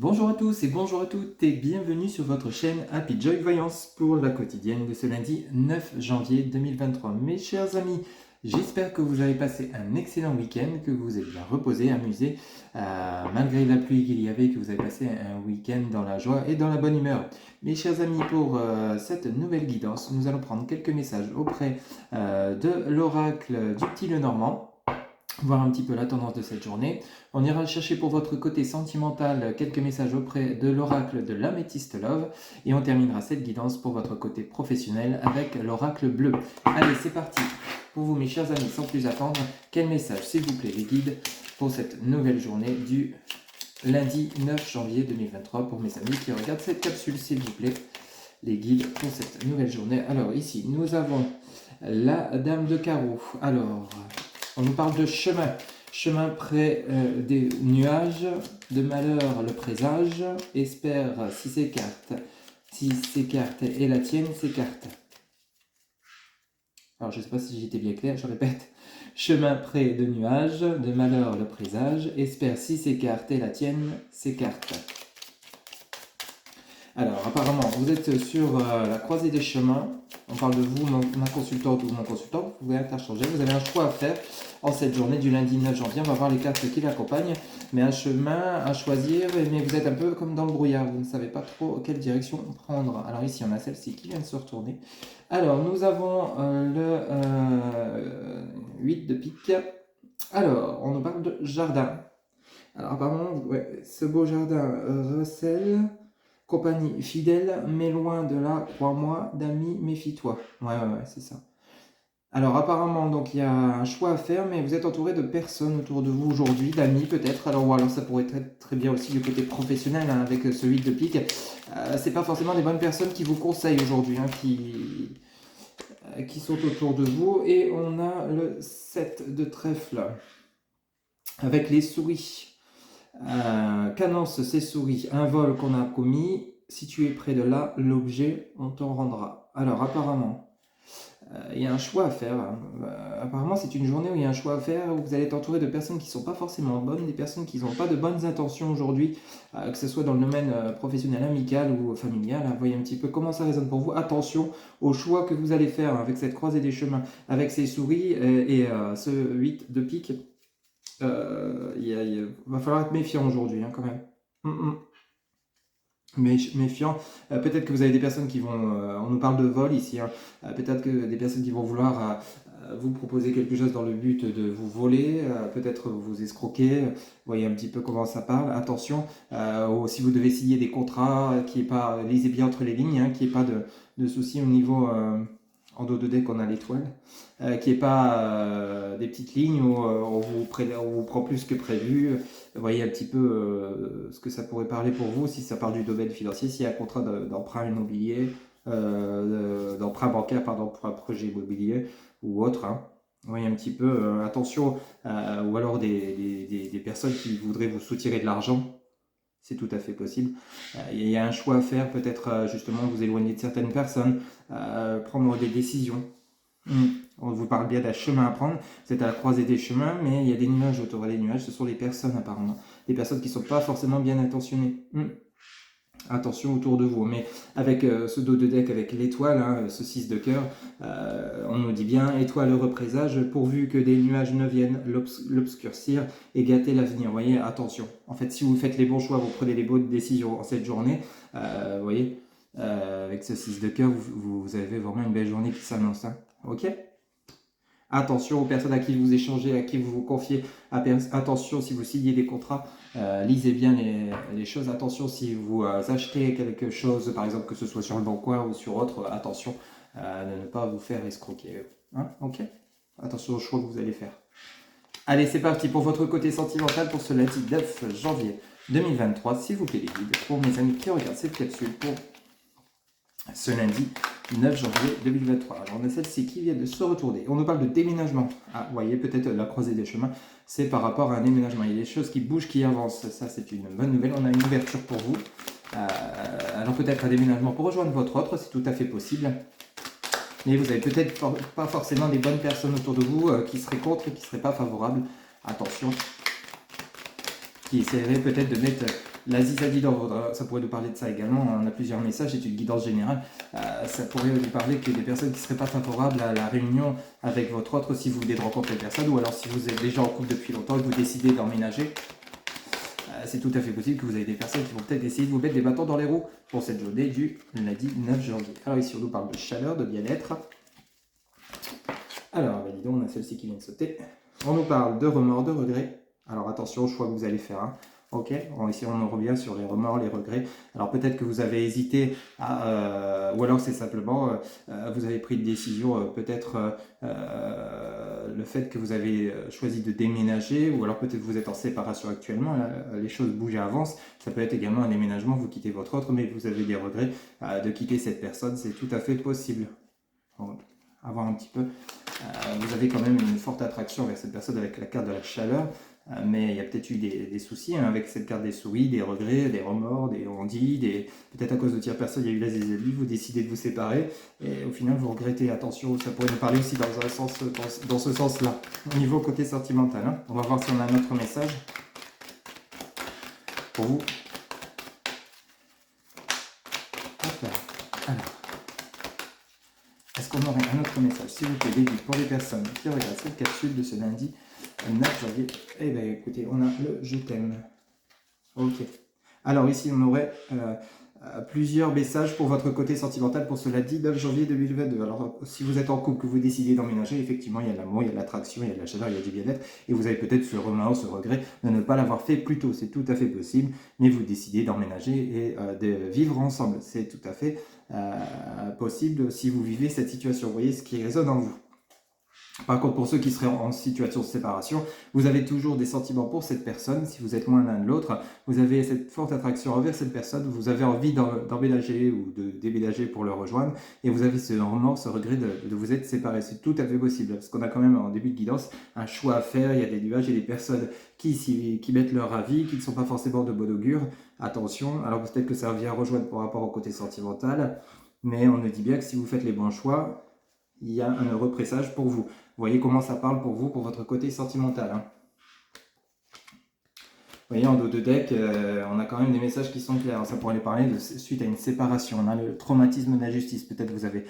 Bonjour à tous et bonjour à toutes et bienvenue sur votre chaîne Happy Joy Voyance pour la quotidienne de ce lundi 9 janvier 2023. Mes chers amis, j'espère que vous avez passé un excellent week-end, que vous vous êtes bien reposé, amusé, malgré la pluie qu'il y avait, que vous avez passé un week-end dans la joie et dans la bonne humeur. Mes chers amis, pour cette nouvelle guidance, nous allons prendre quelques messages auprès de l'oracle du Petit Lenormand. Voir un petit peu la tendance de cette journée. On ira chercher pour votre côté sentimental quelques messages auprès de l'oracle de l'Améthyste Love et on terminera cette guidance pour votre côté professionnel avec l'oracle bleu. Allez, c'est parti pour vous mes chers amis, sans plus attendre, quel message s'il vous plaît les guides pour cette nouvelle journée du lundi 9 janvier 2023 pour mes amis qui regardent cette capsule s'il vous plaît, les guides pour cette nouvelle journée. Alors ici nous avons la dame de carreau. Alors on nous parle de chemin. Chemin près des nuages, de malheur le présage, espère si s'écarte et la tienne s'écarte. Alors je ne sais pas si j'étais bien clair, je répète. Chemin près de nuages, de malheur le présage, espère si s'écarte et la tienne s'écarte. Alors apparemment vous êtes sur la croisée des chemins. On parle de vous, ma consultante ou mon consultant, vous pouvez interchanger. Vous avez un choix à faire en cette journée du lundi 9 janvier. On va voir les cartes qui l'accompagnent. Mais un chemin à choisir, mais vous êtes un peu comme dans le brouillard. Vous ne savez pas trop quelle direction prendre. Alors ici, on a celle-ci qui vient de se retourner. Alors, nous avons le 8 de pique. Alors, on nous parle de jardin. Alors apparemment, ouais, ce beau jardin recèle... Compagnie fidèle, mais loin de là, crois-moi, d'amis, méfie-toi. Ouais, c'est ça. Alors apparemment, donc il y a un choix à faire, mais vous êtes entouré de personnes autour de vous aujourd'hui, d'amis peut-être. Alors, ou alors ça pourrait être très bien aussi du côté professionnel, hein, avec ce 8 de pique. C'est pas forcément des bonnes personnes qui vous conseillent aujourd'hui, hein, qui sont autour de vous. Et on a le 7 de trèfle, avec les souris. Canance ses souris, un vol qu'on a commis, si tu es près de là, l'objet, on t'en rendra. Alors apparemment, il y a un choix à faire. Apparemment, c'est une journée où il y a un choix à faire, où vous allez être entouré de personnes qui ne sont pas forcément bonnes, des personnes qui n'ont pas de bonnes intentions aujourd'hui, que ce soit dans le domaine professionnel, amical ou familial. Voyez un petit peu comment ça résonne pour vous. Attention au choix que vous allez faire avec cette croisée des chemins, avec ces souris et ce 8 de pique. Il va falloir être méfiant aujourd'hui, hein, quand même. Mais méfiant. Peut-être que vous avez des personnes qui vont... on nous parle de vol ici. Hein, peut-être que des personnes qui vont vouloir vous proposer quelque chose dans le but de vous voler. Peut-être vous escroquer. Vous voyez un petit peu comment ça parle. Attention. Si vous devez signer des contrats, qu'il n'y ait pas... lisez bien entre les lignes. Hein, qu'il n'y ait pas de soucis au niveau... en dos de deck, on a l'étoile, qui n'est pas des petites lignes où on vous prend plus que prévu. Vous voyez un petit peu ce que ça pourrait parler pour vous, si ça parle du domaine financier, s'il y a un contrat d'emprunt immobilier, d'emprunt bancaire, pardon, pour un projet immobilier ou autre. Hein. Vous voyez un petit peu, attention, ou alors des personnes qui voudraient vous soutirer de l'argent. C'est tout à fait possible. Il y a un choix à faire, peut-être justement vous éloigner de certaines personnes, prendre des décisions. On vous parle bien d'un chemin à prendre. Vous êtes à la croisée des chemins, mais il y a des nuages autour des nuages. Ce sont les personnes apparemment. Des personnes qui ne sont pas forcément bien intentionnées. Attention autour de vous, mais avec ce dos de deck avec l'étoile, hein, ce 6 de cœur, on nous dit bien étoile heureux présage, pourvu que des nuages ne viennent l'obscurcir et gâter l'avenir. Vous voyez, attention. En fait, si vous faites les bons choix, vous prenez les bonnes décisions en cette journée, vous voyez, avec ce 6 de cœur, vous avez vraiment une belle journée qui s'annonce. Hein. Ok ? Attention aux personnes à qui vous échangez, à qui vous vous confiez. Attention si vous signez des contrats, lisez bien les choses. Attention si vous achetez quelque chose, par exemple que ce soit sur le Bon Coin ou sur autre, attention de ne pas vous faire escroquer. Hein, ok ? Attention aux choix que vous allez faire. Allez, c'est parti pour votre côté sentimental pour ce lundi 9 janvier 2023. S'il vous plaît les guides, pour mes amis qui regardent cette capsule pour ce lundi 9 janvier 2023. Alors on a celle-ci qui vient de se retourner. On nous parle de déménagement. Ah, vous voyez, peut-être la croisée des chemins, c'est par rapport à un déménagement. Il y a des choses qui bougent, qui avancent. Ça, c'est une bonne nouvelle. On a une ouverture pour vous. Alors peut-être un déménagement pour rejoindre votre autre, c'est tout à fait possible. Mais vous avez peut-être pas forcément des bonnes personnes autour de vous qui seraient contre et qui ne seraient pas favorables. Attention. Qui essaieraient peut-être de mettre La zizanie dans votre... Ça pourrait nous parler de ça également. On a plusieurs messages, c'est une guidance générale. Ça pourrait nous parler que des personnes qui ne seraient pas favorables à la réunion avec votre autre si vous venez de rencontrer une personne, ou alors si vous êtes déjà en couple depuis longtemps et que vous décidez d'emménager. C'est tout à fait possible que vous ayez des personnes qui vont peut-être essayer de vous mettre des bâtons dans les roues pour cette journée du lundi 9 janvier. Alors ici, on nous parle de chaleur, de bien-être. Alors, dis donc, on a celle-ci qui vient de sauter. On nous parle de remords, de regrets. Alors attention au choix que vous allez faire. Hein. Ok, ici on en revient sur les remords, les regrets. Alors peut-être que vous avez hésité, ou alors c'est simplement, vous avez pris une décision, peut-être le fait que vous avez choisi de déménager, ou alors peut-être vous êtes en séparation actuellement, les choses bougent et avancent. Ça peut être également un déménagement, vous quittez votre autre, mais vous avez des regrets de quitter cette personne, c'est tout à fait possible. On va voir un petit peu. Vous avez quand même une forte attraction vers cette personne avec la carte de la chaleur. Mais il y a peut-être eu des soucis hein, avec cette carte des souris, des regrets, des remords, des on-dit, peut-être à cause de tierces personnes, il y a eu la zizanie, vous décidez de vous séparer et au final vous regrettez. Attention, ça pourrait nous parler aussi dans ce sens-là, au niveau côté sentimental. Hein. On va voir si on a un autre message pour vous. Hop là. Alors, est-ce qu'on aurait un autre message, s'il vous plaît, les guides pour les personnes qui regardent cette capsule de ce lundi 9 janvier. Eh bien écoutez, on a le je t'aime. Ok. Alors ici on aurait plusieurs messages pour votre côté sentimental pour ce lundi 9 janvier 2022. Alors si vous êtes en couple, que vous décidez d'emménager, effectivement il y a de l'amour, il y a de l'attraction, il y a de la chaleur, il y a du bien-être. Et vous avez peut-être ce remords, ce regret de ne pas l'avoir fait plus tôt. C'est tout à fait possible. Mais vous décidez d'emménager et de vivre ensemble. C'est tout à fait possible si vous vivez cette situation. Vous voyez ce qui résonne en vous. Par contre, pour ceux qui seraient en situation de séparation, vous avez toujours des sentiments pour cette personne. Si vous êtes loin l'un de l'autre, vous avez cette forte attraction envers cette personne. Vous avez envie d'emménager ou de déménager pour le rejoindre. Et vous avez ce remords, ce regret de vous être séparés. C'est tout à fait possible. Parce qu'on a quand même en début de guidance un choix à faire. Il y a des nuages et des personnes qui mettent leur avis, qui ne sont pas forcément de bon augure. Attention. Alors peut-être que ça vient rejoindre par rapport au côté sentimental. Mais on nous dit bien que si vous faites les bons choix, il y a un heureux présage pour vous. Vous voyez comment ça parle pour vous, pour votre côté sentimental. Hein. Vous voyez, en dos de deck, on a quand même des messages qui sont clairs. Ça pourrait parler de suite à une séparation. On a le traumatisme d'injustice. Peut-être vous avez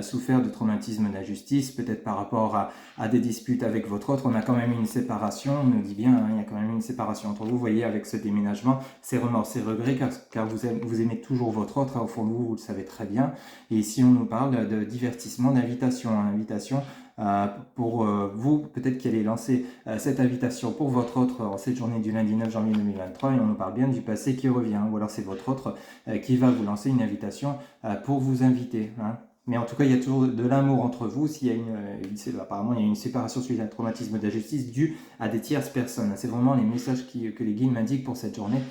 souffert de traumatisme d'injustice, peut-être par rapport à des disputes avec votre autre. On a quand même une séparation. On nous dit bien, hein, il y a quand même une séparation entre vous. Vous voyez, avec ce déménagement, ces remords, ces regrets, car vous aimez toujours votre autre. Hein, au fond de vous, vous le savez très bien. Et ici, on nous parle de divertissement, d'invitation. Hein, invitation pour vous, peut-être qu'elle est lancée cette invitation pour votre autre en cette journée du lundi 9 janvier 2023 et on nous parle bien du passé qui revient ou alors c'est votre autre qui va vous lancer une invitation pour vous inviter. Hein. Mais en tout cas, il y a toujours de l'amour entre vous. S'il y a apparemment, il y a une séparation suite à un traumatisme d'injustice dû à des tierces personnes. C'est vraiment les messages que les guides m'indiquent pour cette journée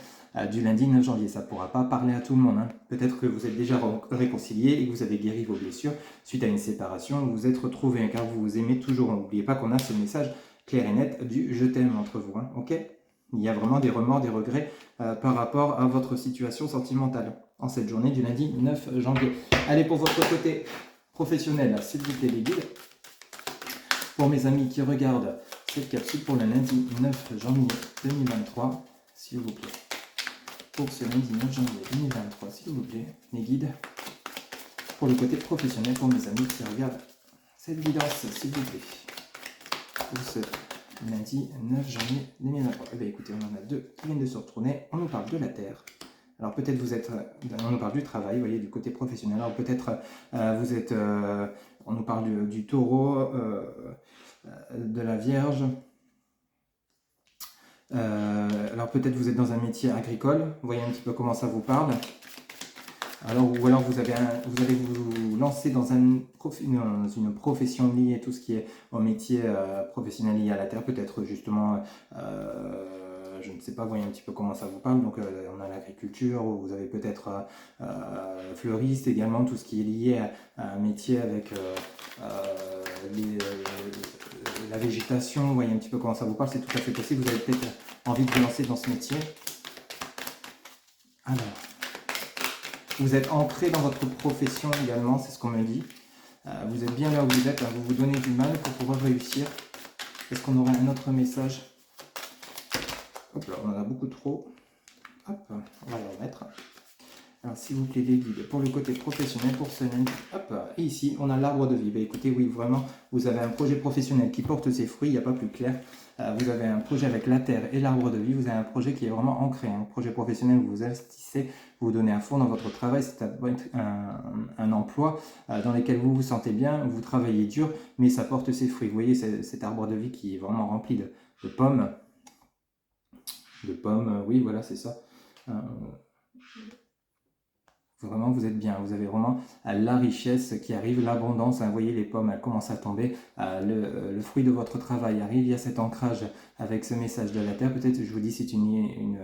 du lundi 9 janvier. Ça ne pourra pas parler à tout le monde. Hein. Peut-être que vous êtes déjà réconciliés et que vous avez guéri vos blessures suite à une séparation, vous vous êtes retrouvés, hein, car vous vous aimez toujours. N'oubliez pas qu'on a ce message clair et net du « je t'aime » entre vous. Hein. Ok ? Il y a vraiment des remords, des regrets par rapport à votre situation sentimentale en cette journée du lundi 9 janvier. Allez, pour votre côté professionnel, s'il vous plaît les guides, pour mes amis qui regardent cette capsule pour le lundi 9 janvier 2023, s'il vous plaît. Pour ce lundi 9 janvier 2023, s'il vous plaît, les guides, pour le côté professionnel, pour mes amis qui regardent cette guidance, s'il vous plaît. Pour ce lundi 9 janvier 2023. Eh bien, écoutez, on en a deux qui viennent de se retourner. On nous parle de la Terre. Alors peut-être vous êtes, on nous parle du travail, vous voyez, du côté professionnel. Alors peut-être vous êtes, on nous parle du taureau, de la Vierge. Alors peut-être vous êtes dans un métier agricole, vous voyez un petit peu comment ça vous parle. Alors, ou alors vous allez vous lancer dans une profession liée à tout ce qui est au métier professionnel lié à la terre, peut-être justement, je ne sais pas, vous voyez un petit peu comment ça vous parle. Donc on a l'agriculture, vous avez peut-être fleuriste également, tout ce qui est lié à un métier avec la végétation, vous voyez un petit peu comment ça vous parle, c'est tout à fait possible, vous avez peut-être envie de vous lancer dans ce métier. Alors, vous êtes ancré dans votre profession également, c'est ce qu'on me dit. Vous êtes bien là où vous êtes, vous vous donnez du mal pour pouvoir réussir. Est-ce qu'on aurait un autre message? Hop là, on en a beaucoup trop. Hop, on va le remettre. Alors, s'il vous plaît, les guides pour le côté professionnel pour ce lundi. Hop, et ici, on a l'arbre de vie. Bah, écoutez, oui, vraiment, vous avez un projet professionnel qui porte ses fruits, il n'y a pas plus clair. Vous avez un projet avec la terre et l'arbre de vie. Vous avez un projet qui est vraiment ancré. Un projet professionnel où vous investissez, vous donnez à fond dans votre travail. C'est un emploi dans lequel vous vous sentez bien, vous travaillez dur, mais ça porte ses fruits. Vous voyez cet arbre de vie qui est vraiment rempli de pommes. De pommes, oui, voilà, c'est ça. Vraiment, vous êtes bien. Vous avez vraiment la richesse qui arrive, l'abondance. Vous voyez, les pommes, elles commencent à tomber. Le fruit de votre travail arrive. Il y a cet ancrage avec ce message de la terre. Peut-être, je vous dis, c'est une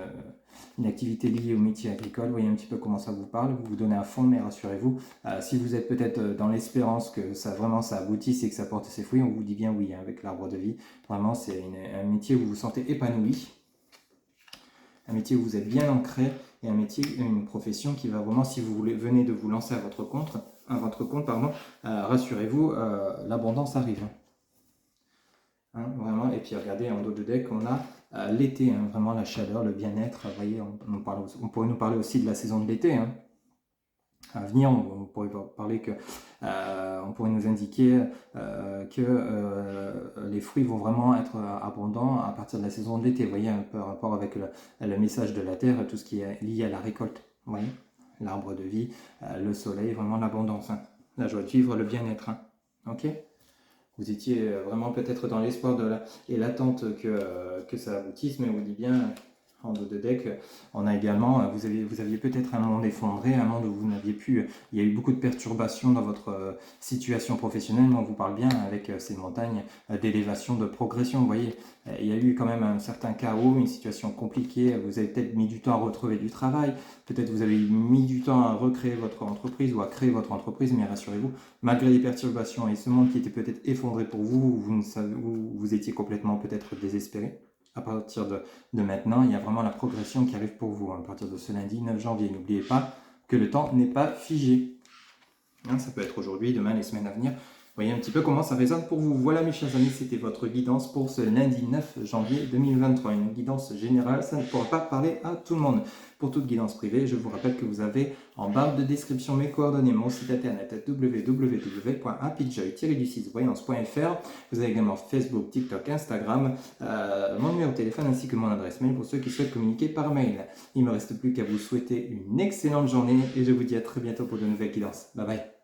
activité liée au métier agricole. Vous voyez un petit peu comment ça vous parle. Vous vous donnez à fond, mais rassurez-vous, si vous êtes peut-être dans l'espérance que ça aboutisse et que ça porte ses fruits, on vous dit bien oui, hein, avec l'arbre de vie. Vraiment, c'est un métier où vous vous sentez épanoui. Un métier où vous êtes bien ancré et un métier, une profession qui va vraiment, si vous venez de vous lancer à votre compte, rassurez-vous, l'abondance arrive. Hein, vraiment, et puis regardez, en dos de deck, on a l'été, hein, vraiment la chaleur, le bien-être. Vous voyez, on pourrait nous parler aussi de la saison de l'été. Hein. À venir, on pourrait parler que, on pourrait nous indiquer que les fruits vont vraiment être abondants à partir de la saison de l'été. Vous voyez, un peu rapport avec le message de la terre, tout ce qui est lié à la récolte. Vous voyez, l'arbre de vie, le soleil, vraiment l'abondance, hein. La joie de vivre, le bien-être. Hein. Ok. Vous étiez vraiment peut-être dans l'espoir et l'attente que ça aboutisse, mais on vous dit bien, en dos de deck, on a également, vous aviez peut-être un monde effondré, un monde où vous n'aviez plus, il y a eu beaucoup de perturbations dans votre situation professionnelle, mais on vous parle bien avec ces montagnes d'élévation, de progression, vous voyez, il y a eu quand même un certain chaos, une situation compliquée, vous avez peut-être mis du temps à retrouver du travail, peut-être vous avez mis du temps à recréer votre entreprise ou à créer votre entreprise, mais rassurez-vous, malgré les perturbations et ce monde qui était peut-être effondré pour vous, vous étiez complètement peut-être désespéré. À partir de maintenant, il y a vraiment la progression qui arrive pour vous. Hein, à partir de ce lundi 9 janvier, n'oubliez pas que le temps n'est pas figé. Hein, ça peut être aujourd'hui, demain, les semaines à venir. Vous voyez un petit peu comment ça résonne pour vous. Voilà mes chers amis, c'était votre guidance pour ce lundi 9 janvier 2023. Une guidance générale, ça ne pourra pas parler à tout le monde. Pour toute guidance privée, je vous rappelle que vous avez en barre de description mes coordonnées, mon site internet www.happyjoy-voyance.fr. Vous avez également Facebook, TikTok, Instagram, mon numéro de téléphone ainsi que mon adresse mail pour ceux qui souhaitent communiquer par mail. Il ne me reste plus qu'à vous souhaiter une excellente journée et je vous dis à très bientôt pour de nouvelles guidances. Bye bye.